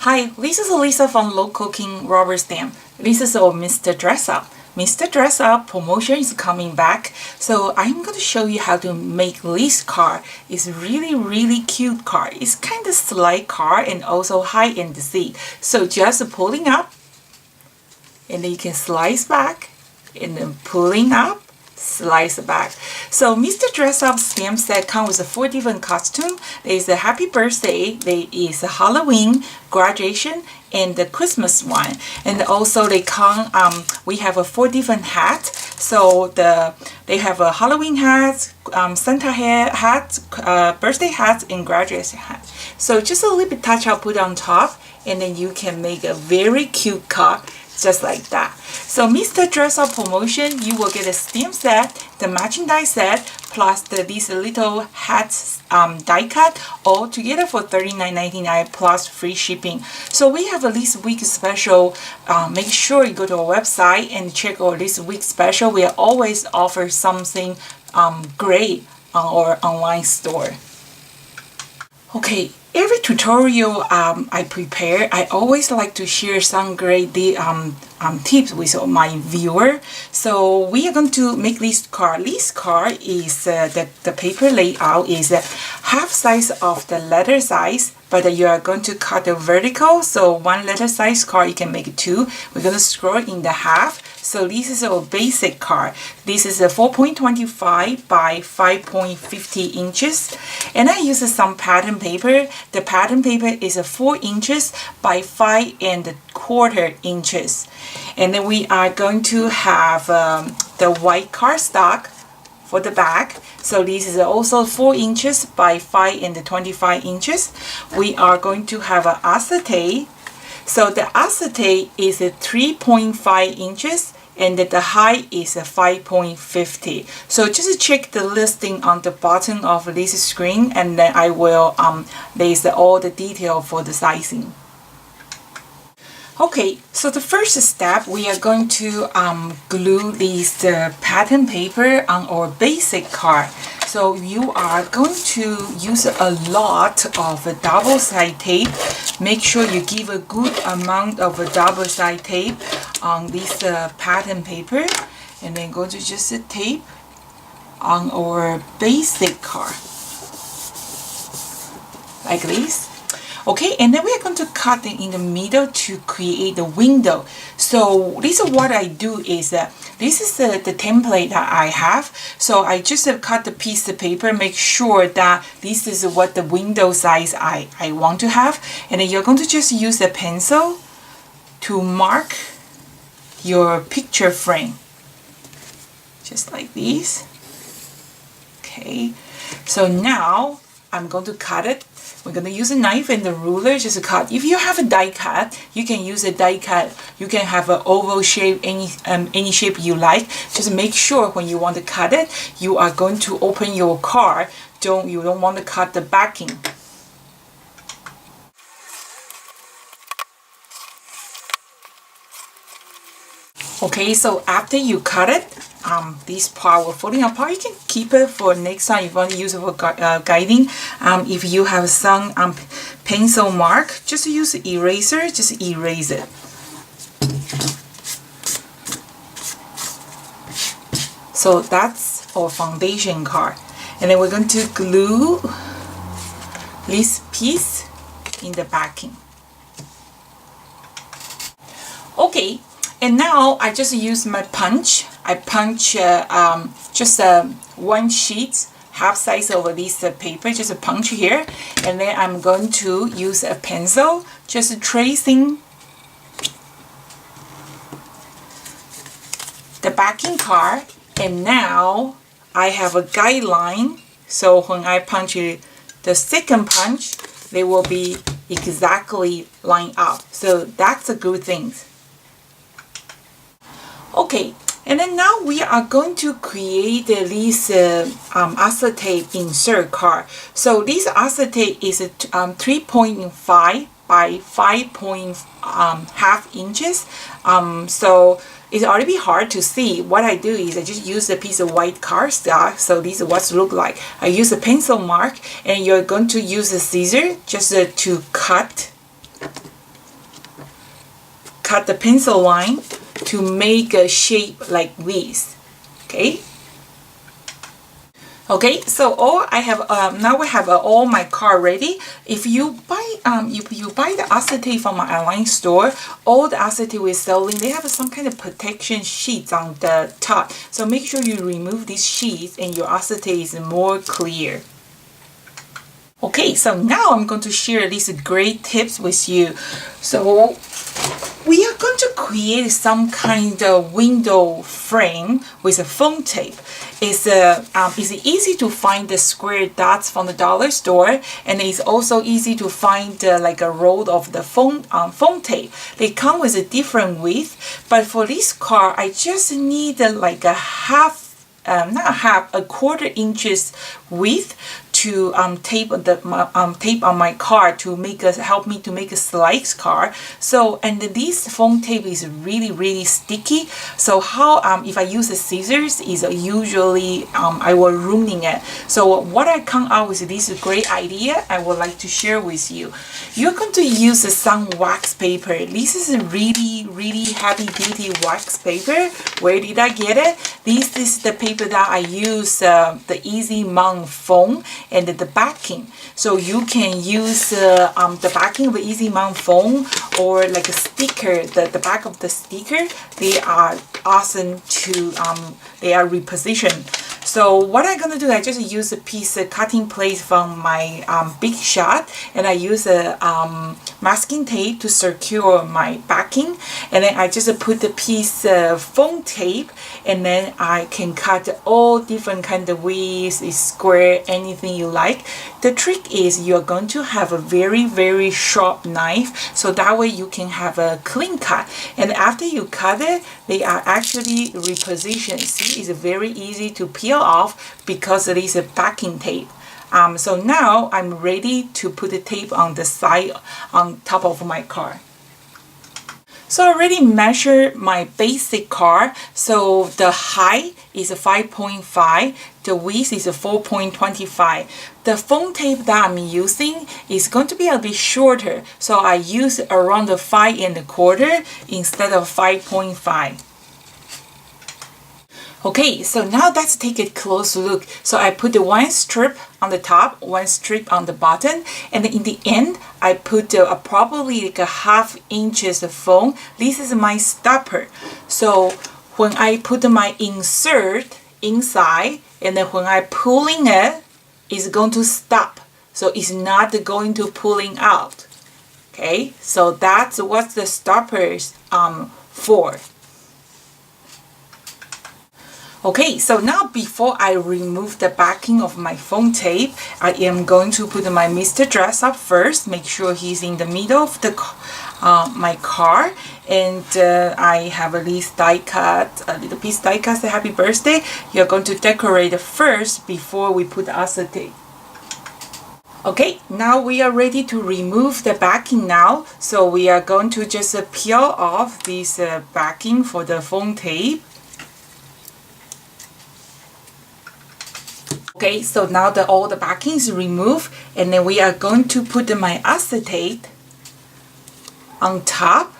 Hi, this is Lisa from Local King Rubber Stamp. This is our Mr. Dress Up. Mr. Dress Up promotion is coming back, so I'm going to show you how to make this card. It's really cute card. It's kind of slight card and also high in the seat. So just pulling up, and then you can slice back, and then pulling up, slice back. So Mr. Dress Up stamp set comes with 4 different costumes. There is a happy birthday, there is a Halloween, graduation, and the Christmas one. And also they come, we have a 4 different hats. So they have a Halloween hat, Santa hat, birthday hat, and graduation hat. So just a little bit touch up, put on top, and then you can make a very cute card just like that. So Mr. Dress Up promotion, you will get a stamp set, the matching die set, plus these little hats die cut, all together for $39.99 plus free shipping. So we have a this week special. Make sure you go to our website and check our this week special. We always offer something great on our online store. Okay, every tutorial I prepare, I always like to share some great tips with my viewer. So we are going to make this card. This card is the paper layout is half size of the letter size, but you are going to cut the vertical. So 1 letter size card, you can make 2. We're going to scroll in the half. So this is our basic card. This is a 4.25 by 5.50 inches. And I use some pattern paper. The pattern paper is a 4 inches by 5.25 inches. And then we are going to have the white cardstock for the back. So this is also 4 inches by 5.25 inches. We are going to have an acetate. So the acetate is 3.5 inches and the height is 5.50. So just check the listing on the bottom of this screen, and then I will there's all the detail for the sizing. Okay, so the first step, we are going to glue this pattern paper on our basic card. So you are going to use a lot of double-sided tape. Make sure you give a good amount of double-sided tape on this pattern paper, and then go to just tape on our basic card like this. Okay, and then we are going to cut it in the middle to create the window. So this is what I do is this is the template that I have. So I just cut the piece of paper, make sure that this is what the window size I want to have. And then you're going to just use a pencil to mark your picture frame. Just like this. Okay, so now I'm going to cut it. We're going to use a knife and the ruler just to cut. If you have a die cut, you can use a die cut. You can have an oval shape, any shape you like. Just make sure when you want to cut it, you are going to open your card. You don't want to cut the backing. Okay, so after you cut it, this part will falling apart. You can keep it for next time if you want to use it for guiding. If you have some pencil mark, just use eraser, just erase it. So that's our foundation card. And then we're going to glue this piece in the backing. Okay. And now I just use my punch. I punch just 1 sheet, half size over this paper, just a punch here. And then I'm going to use a pencil, just tracing the backing card. And now I have a guideline. So when I punch the second punch, they will be exactly lined up. So that's a good thing. Okay, and then now we are going to create this acetate insert card. So this acetate is 3.5 by 5.5 inches. So it's already hard to see. What I do is I just use a piece of white cardstock. So this is what it looks like. I use a pencil mark, and you're going to use a scissor just to cut cut the pencil line to make a shape like this. Okay. Okay, so all I have now we have all my card ready. If you buy the acetate from my online store, all the acetate we're selling, they have some kind of protection sheets on the top. So make sure you remove these sheets and your acetate is more clear. Okay, so now I'm going to share these great tips with you. So we are going to create some kind of window frame with a foam tape. It's easy to find the square dots from the dollar store, and it's also easy to find like a roll of the foam tape. They come with a different width, but for this card, I just need like a quarter inches width to tape on my card to help me to make a slice card. So, and this foam tape is really sticky. So how if I use the scissors is usually I will ruining it. So what I come out with this great idea I would like to share with you. You're going to use some wax paper. This is a really heavy duty wax paper. Where did I get it? This is the paper that I use, the Easy Mount foam and the backing. So you can use the backing of the Easy Mount foam or like a sticker, the back of the sticker. They are awesome to, they are repositioned. So what I'm gonna do, I just use a piece of cutting plate from my Big Shot, and I use a masking tape to secure my backing, and then I just put the piece of foam tape, and then I can cut all different kind of ways, square, anything you like. The trick is you're going to have a very sharp knife, so that way you can have a clean cut. And after you cut it, they are actually repositioned. See, it's very easy to peel off because it is a backing tape. So now I'm ready to put the tape on the side, on top of my card. So I already measured my basic card. So the height is 5.5, the width is 4.25. The foam tape that I'm using is going to be a bit shorter, so I use around 5.25 instead of 5.5. Okay, so now let's take a close look. So I put the one strip on the top, one strip on the bottom, and then in the end, I put probably like a ½ inches of foam. This is my stopper. So when I put my insert inside, and then when I pulling it, it's going to stop. So it's not going to pulling out. Okay, so that's what the stopper is for. Okay, so now before I remove the backing of my foam tape, I am going to put my Mr. Dress Up first. Make sure he's in the middle of the my card, and I have a little die cut, a little piece die cut. Say happy birthday. You're going to decorate first before we put acetate. Okay, now we are ready to remove the backing now. So we are going to just peel off this backing for the foam tape. Okay, so now all the backing is removed, and then we are going to put my acetate on top,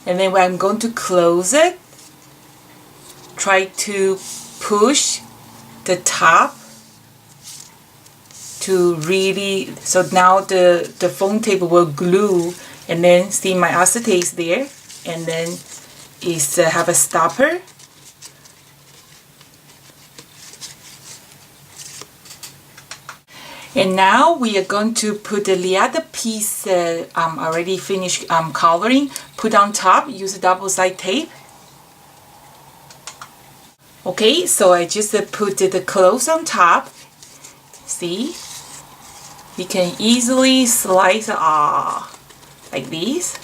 and then I'm going to close it. Try to push the top to really, so now the foam tape will glue, and then see my acetate is there, and then is have a stopper. And now we are going to put the other piece already finished coloring, put on top, use double-sided tape. Okay, so I just put the clothes on top. See? You can easily slice like this.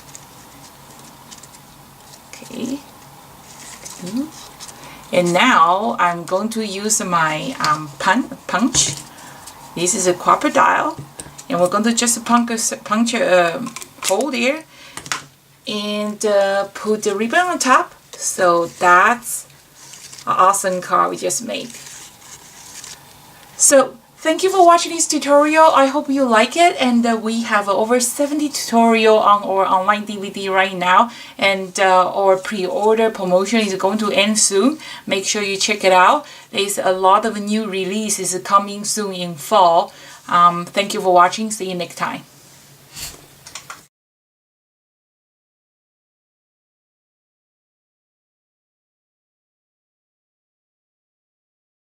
Okay. And now I'm going to use my punch. This is a crocodile, and we're going to just punch a hole there and put the ribbon on top. So that's an awesome card we just made. So Thank you for watching this tutorial. I hope you like it, and we have over 70 tutorial on our online DVD right now, and our pre-order promotion is going to end soon. Make sure you check it out. There's a lot of new releases coming soon in fall. Thank you for watching. See you next time.